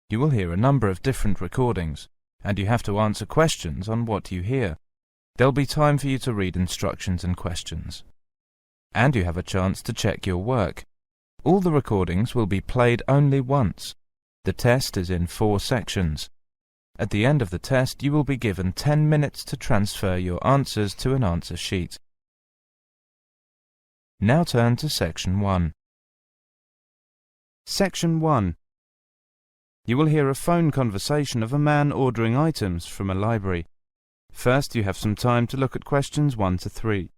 You will hear a number of different recordings, and you have to answer questions on what you hear. There'll be time for you to read instructions and questions. And you have a chance to check your work. All the recordings will be played only once. The test is in 4 sections. At the end of the test, you will be given 10 minutes to transfer your answers to an answer sheet. Now turn to Section 1. Section 1. You will hear a phone conversation of a man ordering items from a library. First, you have some time to look at questions 1 to 3.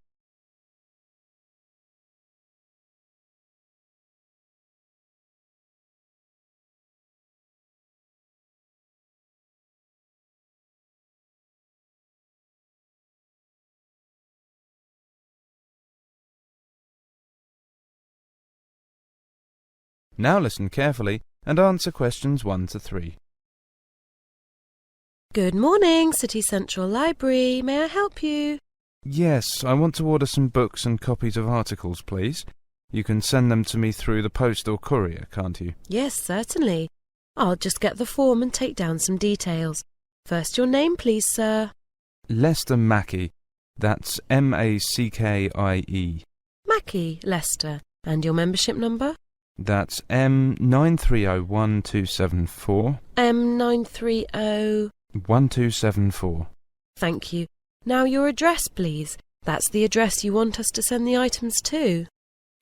Now listen carefully and answer questions 1 to 3. Good morning, City Central Library. May I help you? Yes, I want to order some books and copies of articles, please. You can send them to me through the post or courier, can't you? Yes, certainly. I'll just get the form and take down some details. First, your name, please, sir. Lester Mackey. That's M-A-C-K-I-E. Mackey, Lester. And your membership number? That's M9301274. M930... 1274. Thank you. Now your address, please. That's the address you want us to send the items to.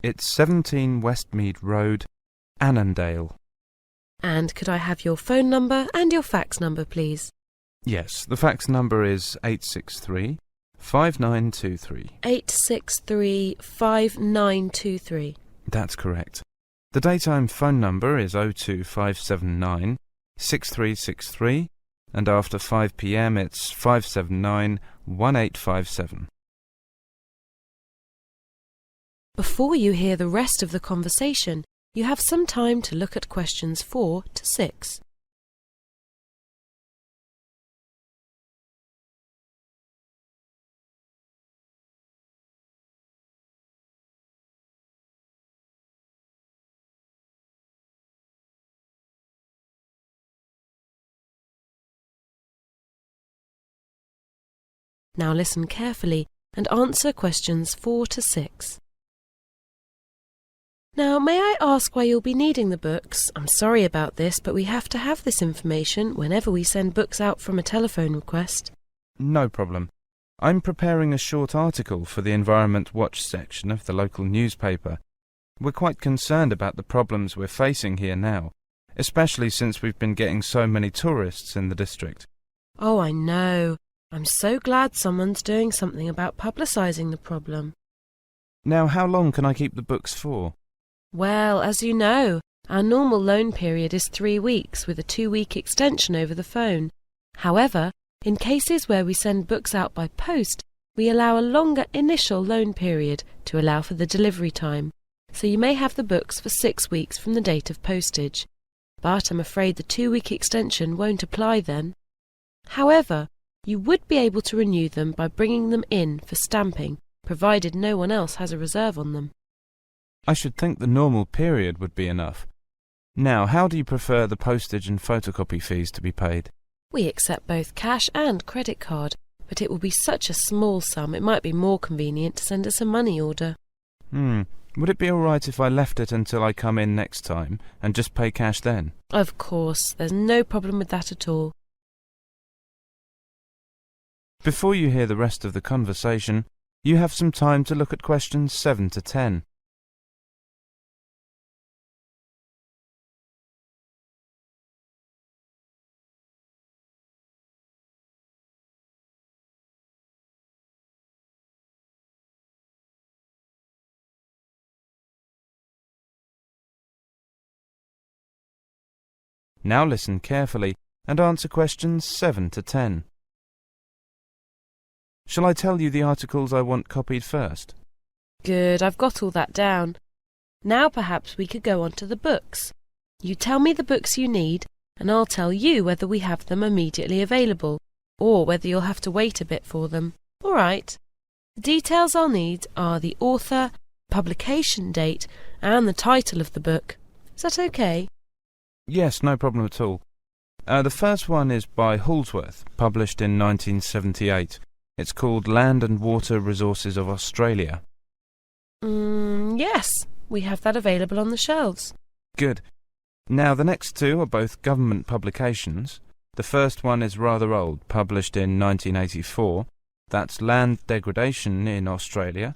It's 17 Westmead Road, Annandale. And could I have your phone number and your fax number, please? Yes, the fax number is 863 5923. 863 5923. That's correct. The daytime phone number is 02579 6363, and after 5 p.m. it's 579 1857. Before you hear the rest of the conversation, you have some time to look at questions 4 to 6. Now listen carefully and answer questions 4 to 6. Now, may I ask why you'll be needing the books? I'm sorry about this, but we have to have this information whenever we send books out from a telephone request. No problem. I'm preparing a short article for the Environment Watch section of the local newspaper. We're quite concerned about the problems we're facing here now, especially since we've been getting so many tourists in the district. Oh, I know. I'm so glad someone's doing something about publicising the problem. Now, how long can I keep the books for? Well, as you know, our normal loan period is 3 weeks with a 2-week extension over the phone. However, in cases where we send books out by post, we allow a longer initial loan period to allow for the delivery time. So you may have the books for 6 weeks from the date of postage. But I'm afraid the 2-week extension won't apply then. However, you would be able to renew them by bringing them in for stamping, provided no one else has a reserve on them. I should think the normal period would be enough. Now, how do you prefer the postage and photocopy fees to be paid? We accept both cash and credit card, but it will be such a small sum it might be more convenient to send us a money order. Would it be all right if I left it until I come in next time and just pay cash then? Of course, there's no problem with that at all. Before you hear the rest of the conversation, you have some time to look at questions 7 to 10. Now listen carefully and answer questions 7 to 10. Shall I tell you the articles I want copied first? Good, I've got all that down. Now perhaps we could go on to the books. You tell me the books you need, and I'll tell you whether we have them immediately available, or whether you'll have to wait a bit for them. All right. The details I'll need are the author, publication date, and the title of the book. Is that okay? Yes, no problem at all. The first one is by Halsworth, published in 1978. It's called Land and Water Resources of Australia. Yes, we have that available on the shelves. Good. Now, the next two are both government publications. The first one is rather old, published in 1984. That's Land Degradation in Australia.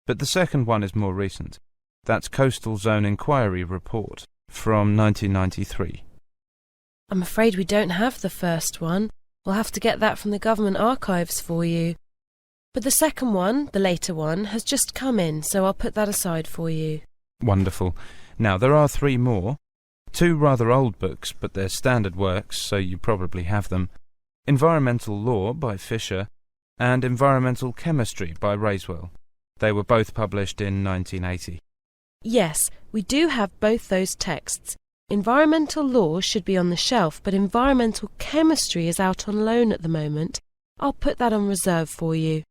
But the second one is more recent. That's Coastal Zone Inquiry Report from 1993. I'm afraid we don't have the first one. We'll have to get that from the government archives for you. But the second one, the later one, has just come in, so I'll put that aside for you. Wonderful. Now, there are three more. Two rather old books, but they're standard works, so you probably have them. Environmental Law by Fisher and Environmental Chemistry by Raiswell. They were both published in 1980. Yes, we do have both those texts. Environmental law should be on the shelf, but environmental chemistry is out on loan at the moment. I'll put that on reserve for you.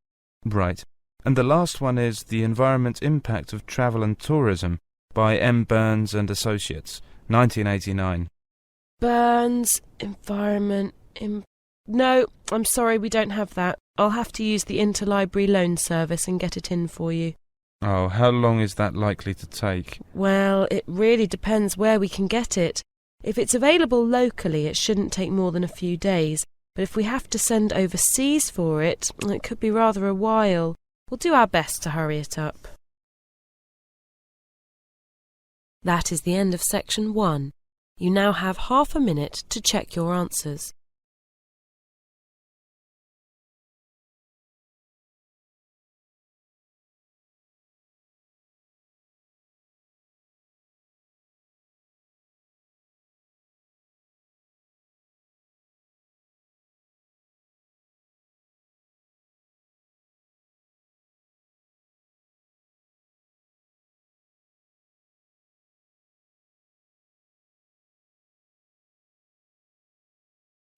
Right. And the last one is The Environment Impact of Travel and Tourism by M. Burns and Associates, 1989. Burns, No, I'm sorry, we don't have that. I'll have to use the interlibrary loan service and get it in for you. Oh, how long is that likely to take? Well, it really depends where we can get it. If it's available locally, it shouldn't take more than a few days, but if we have to send overseas for it, it could be rather a while. We'll do our best to hurry it up. That is the end of section 1. You now have half a minute to check your answers.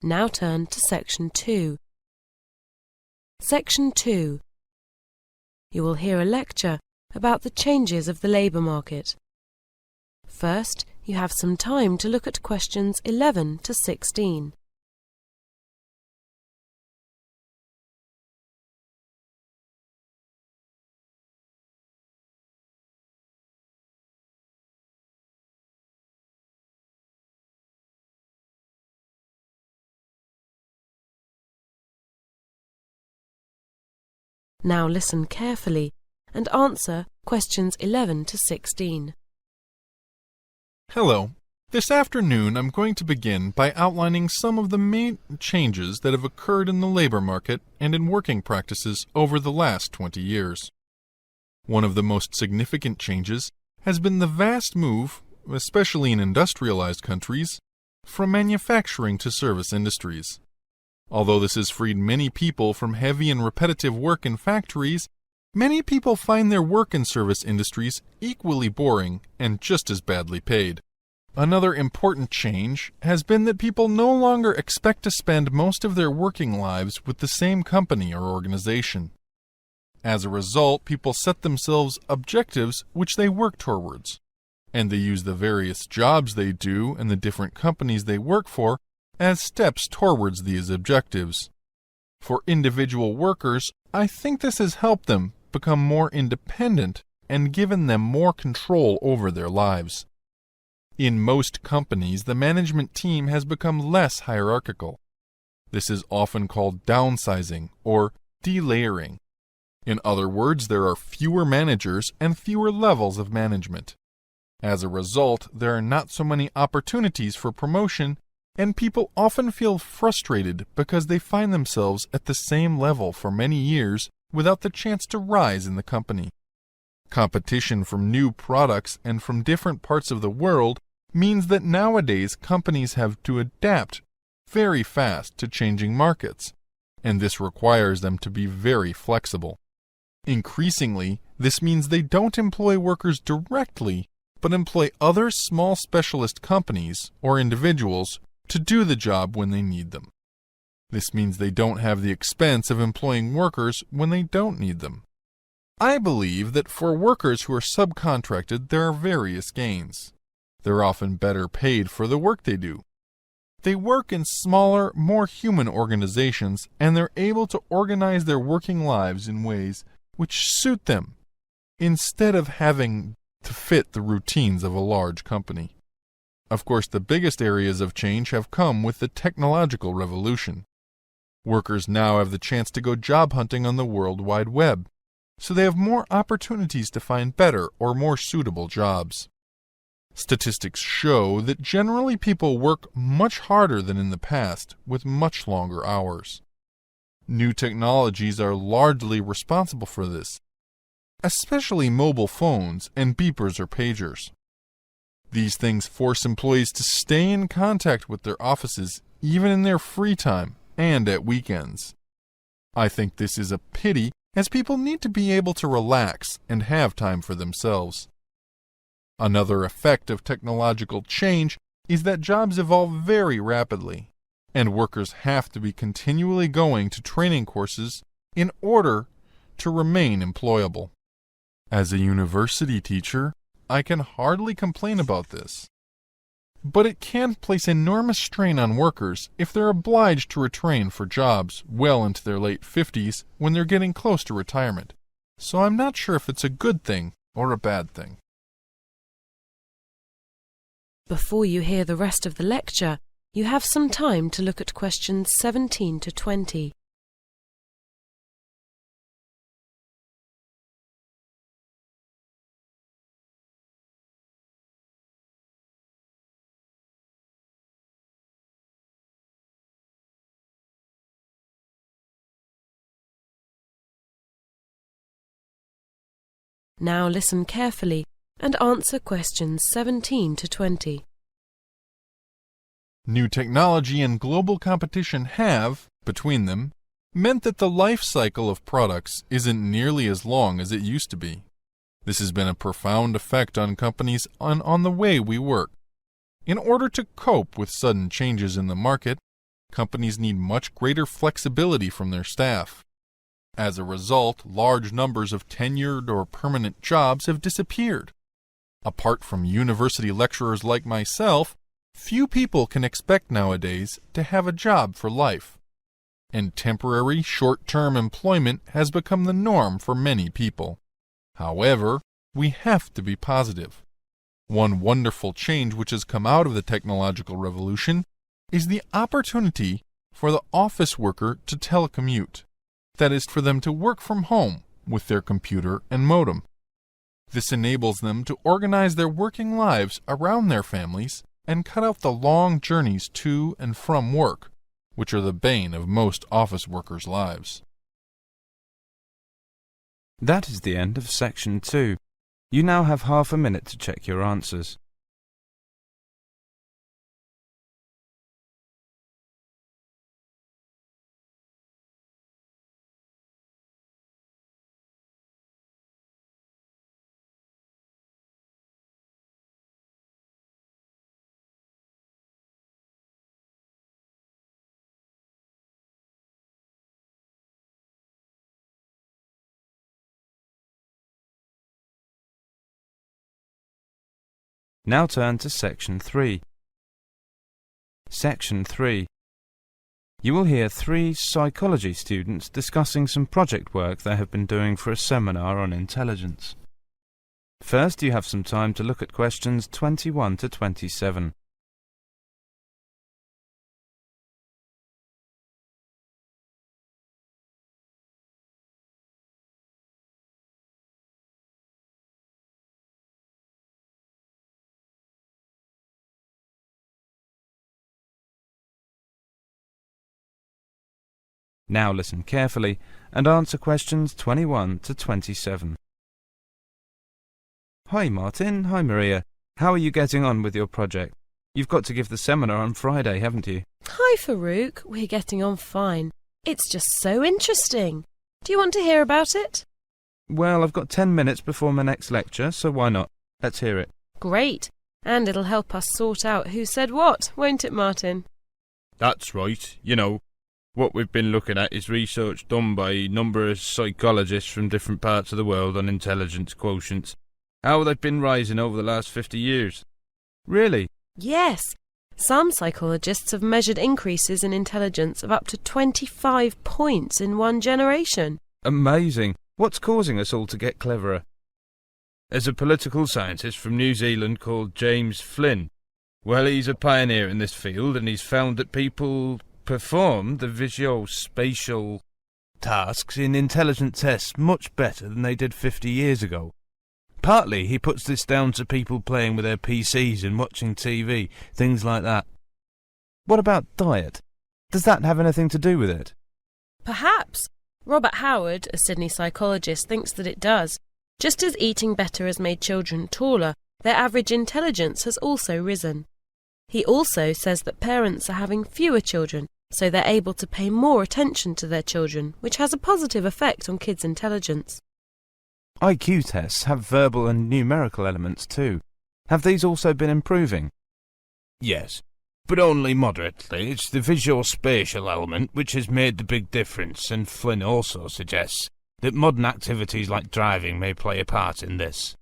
Now turn to Section 2. Section 2. You will hear a lecture about the changes of the labour market. First, you have some time to look at questions 11 to 16. Now listen carefully and answer questions 11 to 16. Hello. This afternoon I'm going to begin by outlining some of the main changes that have occurred in the labor market and in working practices over the last 20 years. One of the most significant changes has been the vast move, especially in industrialized countries, from manufacturing to service industries. Although this has freed many people from heavy and repetitive work in factories, many people find their work in service industries equally boring and just as badly paid. Another important change has been that people no longer expect to spend most of their working lives with the same company or organization. As a result, people set themselves objectives which they work towards, and they use the various jobs they do and the different companies they work for as steps towards these objectives. For individual workers, I think this has helped them become more independent and given them more control over their lives. In most companies, the management team has become less hierarchical. This is often called downsizing or delayering. In other words, there are fewer managers and fewer levels of management. As a result, there are not so many opportunities for promotion, and people often feel frustrated because they find themselves at the same level for many years without the chance to rise in the company. Competition from new products and from different parts of the world means that nowadays companies have to adapt very fast to changing markets, and this requires them to be very flexible. Increasingly, this means they don't employ workers directly, but employ other small specialist companies or individuals to do the job when they need them. This means they don't have the expense of employing workers when they don't need them. I believe that for workers who are subcontracted, there are various gains. They're often better paid for the work they do. They work in smaller, more human organizations, and they're able to organize their working lives in ways which suit them, instead of having to fit the routines of a large company. Of course, the biggest areas of change have come with the technological revolution. Workers now have the chance to go job hunting on the World Wide Web, so they have more opportunities to find better or more suitable jobs. Statistics show that generally people work much harder than in the past, with much longer hours. New technologies are largely responsible for this, especially mobile phones and beepers or pagers. These things force employees to stay in contact with their offices even in their free time and at weekends. I think this is a pity, as people need to be able to relax and have time for themselves. Another effect of technological change is that jobs evolve very rapidly, and workers have to be continually going to training courses in order to remain employable. As a university teacher, I can hardly complain about this. But it can place enormous strain on workers if they're obliged to retrain for jobs well into their late 50s when they're getting close to retirement. So I'm not sure if it's a good thing or a bad thing. Before you hear the rest of the lecture, you have some time to look at questions 17 to 20. Now listen carefully and answer questions 17 to 20. New technology and global competition have, between them, meant that the life cycle of products isn't nearly as long as it used to be. This has been a profound effect on companies and on the way we work. In order to cope with sudden changes in the market, companies need much greater flexibility from their staff. As a result, large numbers of tenured or permanent jobs have disappeared. Apart from university lecturers like myself, few people can expect nowadays to have a job for life, and temporary short-term employment has become the norm for many people. However, we have to be positive. One wonderful change which has come out of the technological revolution is the opportunity for the office worker to telecommute. That is, for them to work from home with their computer and modem. This enables them to organize their working lives around their families and cut out the long journeys to and from work, which are the bane of most office workers' lives. That is the end of section 2. You now have half a minute to check your answers. Now turn to section 3. Section 3. You will hear 3 psychology students discussing some project work they have been doing for a seminar on intelligence. First, you have some time to look at questions 21 to 27. Now listen carefully and answer questions 21 to 27. Hi Martin, hi Maria. How are you getting on with your project? You've got to give the seminar on Friday, haven't you? Hi Farouk, we're getting on fine. It's just so interesting. Do you want to hear about it? Well, I've got 10 minutes before my next lecture, so why not? Let's hear it. Great. And it'll help us sort out who said what, won't it, Martin? That's right. You know, what we've been looking at is research done by a number of psychologists from different parts of the world on intelligence quotients. How they've been rising over the last 50 years. Really? Yes. Some psychologists have measured increases in intelligence of up to 25 points in one generation. Amazing. What's causing us all to get cleverer? There's a political scientist from New Zealand called James Flynn. Well, he's a pioneer in this field, and he's found that people perform the visuospatial tasks in intelligent tests much better than they did 50 years ago. Partly he puts this down to people playing with their PCs and watching TV, things like that. What about diet? Does that have anything to do with it? Perhaps. Robert Howard, a Sydney psychologist, thinks that it does. Just as eating better has made children taller, their average intelligence has also risen. He also says that parents are having fewer children, so they're able to pay more attention to their children, which has a positive effect on kids' intelligence. IQ tests have verbal and numerical elements too. Have these also been improving? Yes, but only moderately. It's the visuospatial element which has made the big difference, and Flynn also suggests that modern activities like driving may play a part in this.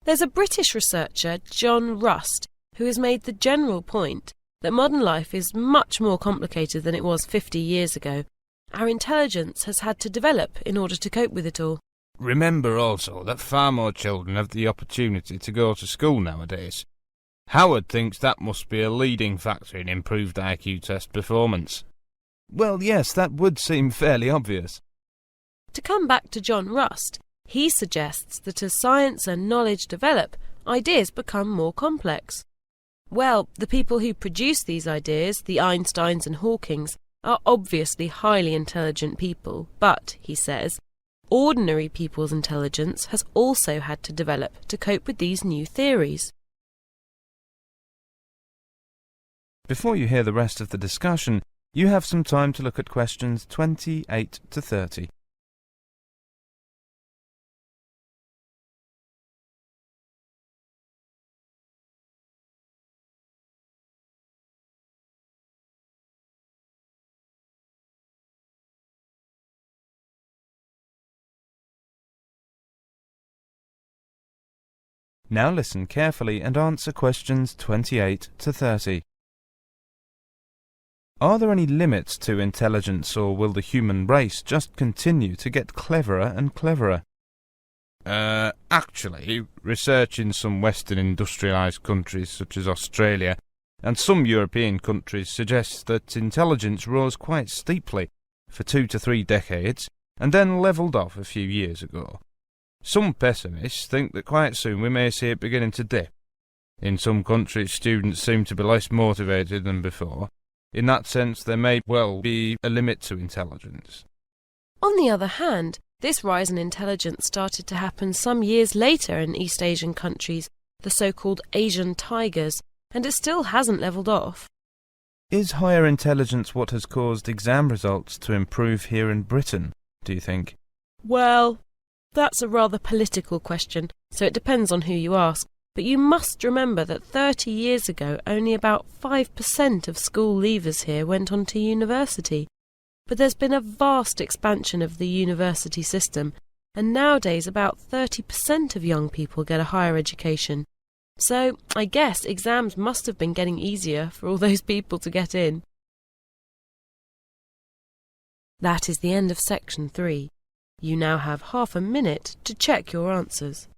There's a British researcher, John Rust, who has made the general point that modern life is much more complicated than it was 50 years ago. Our intelligence has had to develop in order to cope with it all. Remember also that far more children have the opportunity to go to school nowadays. Howard thinks that must be a leading factor in improved IQ test performance. Well, yes, that would seem fairly obvious. To come back to John Rust, he suggests that as science and knowledge develop, ideas become more complex. Well, the people who produce these ideas, the Einsteins and Hawkings, are obviously highly intelligent people, but, he says, ordinary people's intelligence has also had to develop to cope with these new theories. Before you hear the rest of the discussion, you have some time to look at questions 28 to 30. Now listen carefully and answer questions 28 to 30. Are there any limits to intelligence, or will the human race just continue to get cleverer and cleverer? Actually, research in some Western industrialised countries such as Australia and some European countries suggests that intelligence rose quite steeply for 2 to 3 decades and then levelled off a few years ago. Some pessimists think that quite soon we may see it beginning to dip. In some countries, students seem to be less motivated than before. In that sense, there may well be a limit to intelligence. On the other hand, this rise in intelligence started to happen some years later in East Asian countries, the so-called Asian tigers, and it still hasn't levelled off. Is higher intelligence what has caused exam results to improve here in Britain, do you think? Well, that's a rather political question, so it depends on who you ask. But you must remember that 30 years ago only about 5% of school leavers here went on to university. But there's been a vast expansion of the university system, and nowadays about 30% of young people get a higher education. So I guess exams must have been getting easier for all those people to get in. That is the end of section 3. You now have half a minute to check your answers.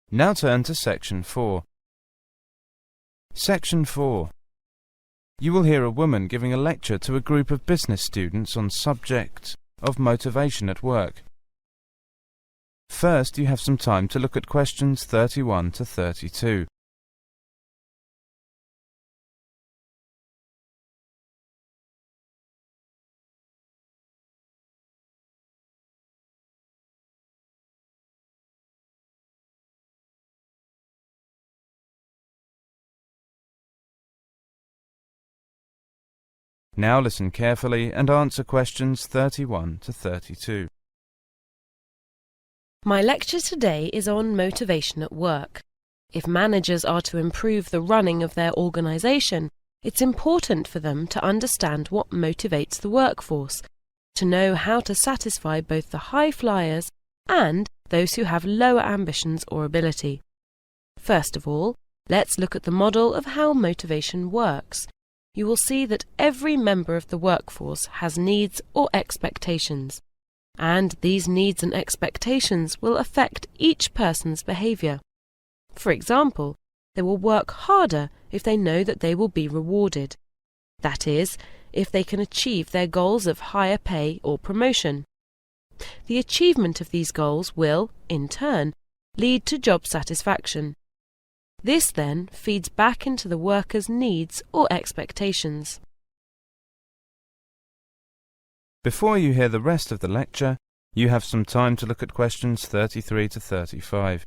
Now turn to Section 4. Section 4. You will hear a woman giving a lecture to a group of business students on subject of motivation at work. First, you have some time to look at questions 31 to 32. Now listen carefully and answer questions 31 to 32. My lecture today is on motivation at work. If managers are to improve the running of their organisation, it's important for them to understand what motivates the workforce, to know how to satisfy both the high flyers and those who have lower ambitions or ability. First of all, let's look at the model of how motivation works. You will see that every member of the workforce has needs or expectations, and these needs and expectations will affect each person's behaviour. For example, they will work harder if they know that they will be rewarded. That is, if they can achieve their goals of higher pay or promotion. The achievement of these goals will, in turn, lead to job satisfaction. This then feeds back into the worker's needs or expectations. Before you hear the rest of the lecture, you have some time to look at questions 33 to 35.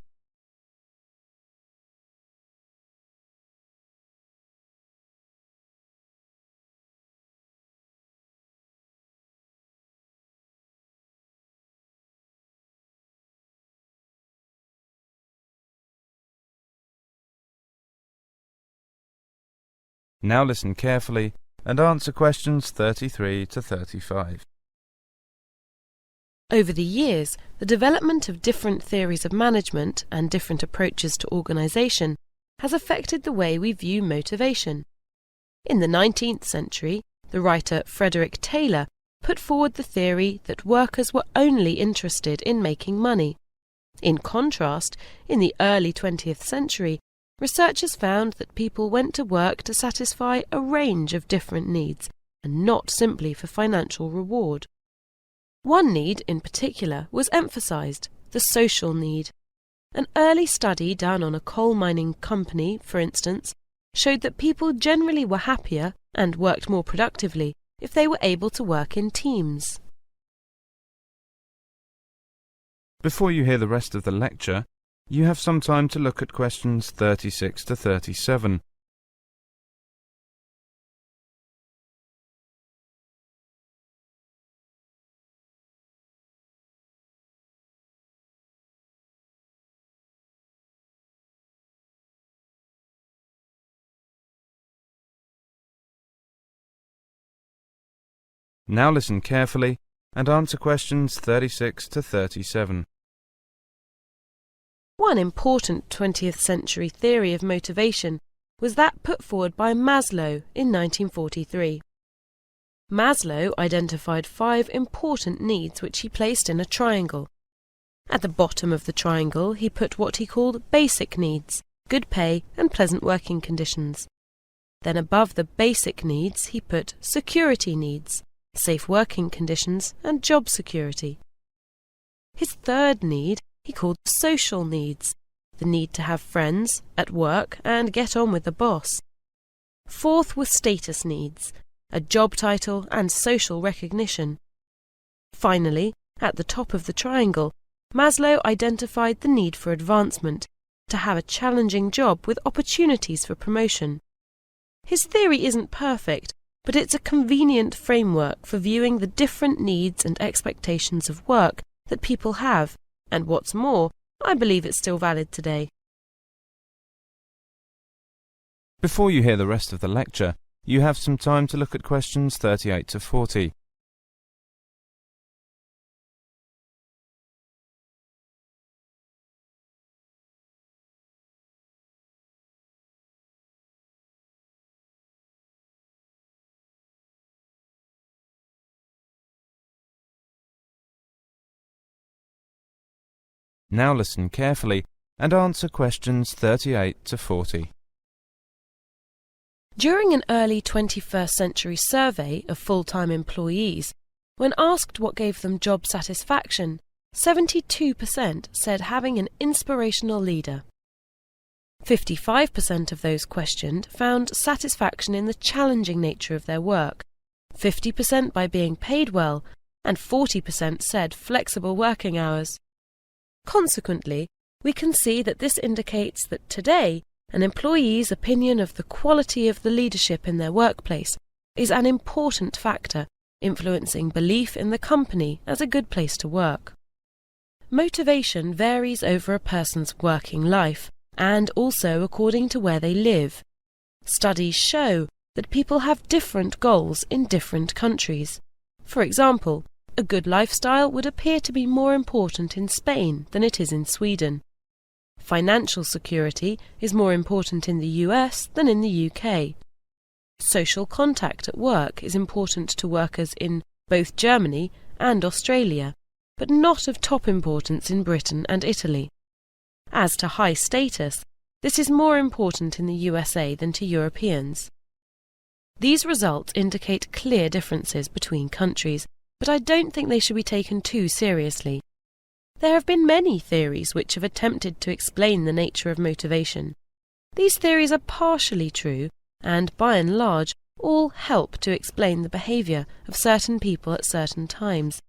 Now listen carefully and answer questions 33 to 35. Over the years, the development of different theories of management and different approaches to organisation has affected the way we view motivation. In the 19th century, the writer Frederick Taylor put forward the theory that workers were only interested in making money. In contrast, in the early 20th century, researchers found that people went to work to satisfy a range of different needs, and not simply for financial reward. One need in particular was emphasised, the social need. An early study done on a coal mining company, for instance, showed that people generally were happier and worked more productively if they were able to work in teams. Before you hear the rest of the lecture, you have some time to look at questions 36 to 37. Now listen carefully and answer questions 36 to 37. One important 20th century theory of motivation was that put forward by Maslow in 1943. Maslow identified 5 important needs which he placed in a triangle. At the bottom of the triangle he put what he called basic needs, good pay and pleasant working conditions. Then above the basic needs he put security needs, safe working conditions and job security. His third need he called social needs, the need to have friends, at work and get on with the boss. Fourth were status needs, a job title and social recognition. Finally, at the top of the triangle, Maslow identified the need for advancement, to have a challenging job with opportunities for promotion. His theory isn't perfect, but it's a convenient framework for viewing the different needs and expectations of work that people have, and what's more, I believe it's still valid today. Before you hear the rest of the lecture, you have some time to look at questions 38 to 40. Now listen carefully and answer questions 38 to 40. During an early 21st century survey of full-time employees, when asked what gave them job satisfaction, 72% said having an inspirational leader. 55% of those questioned found satisfaction in the challenging nature of their work, 50% by being paid well, and 40% said flexible working hours. Consequently, we can see that this indicates that today an employee's opinion of the quality of the leadership in their workplace is an important factor influencing belief in the company as a good place to work. Motivation varies over a person's working life and also according to where they live. Studies show that people have different goals in different countries. For example, a good lifestyle would appear to be more important in Spain than it is in Sweden. Financial security is more important in the US than in the UK. Social contact at work is important to workers in both Germany and Australia, but not of top importance in Britain and Italy. As to high status, this is more important in the USA than to Europeans. These results indicate clear differences between countries, but I don't think they should be taken too seriously. There have been many theories which have attempted to explain the nature of motivation. These theories are partially true, and by and large all help to explain the behaviour of certain people at certain times.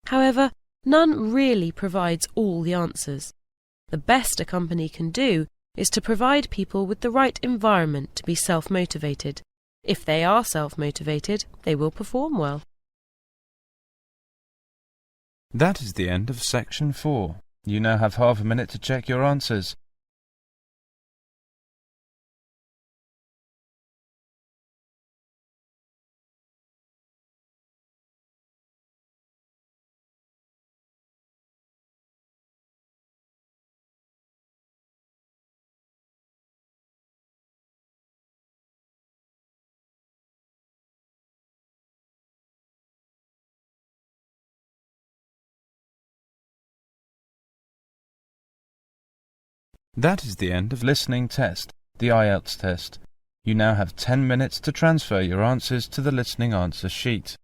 However, none really provides all the answers. The best a company can do is to provide people with the right environment to be self-motivated. If they are self-motivated, they will perform well. That is the end of section 4. You now have half a minute to check your answers. That is the end of listening test, the IELTS test. You now have 10 minutes to transfer your answers to the listening answer sheet.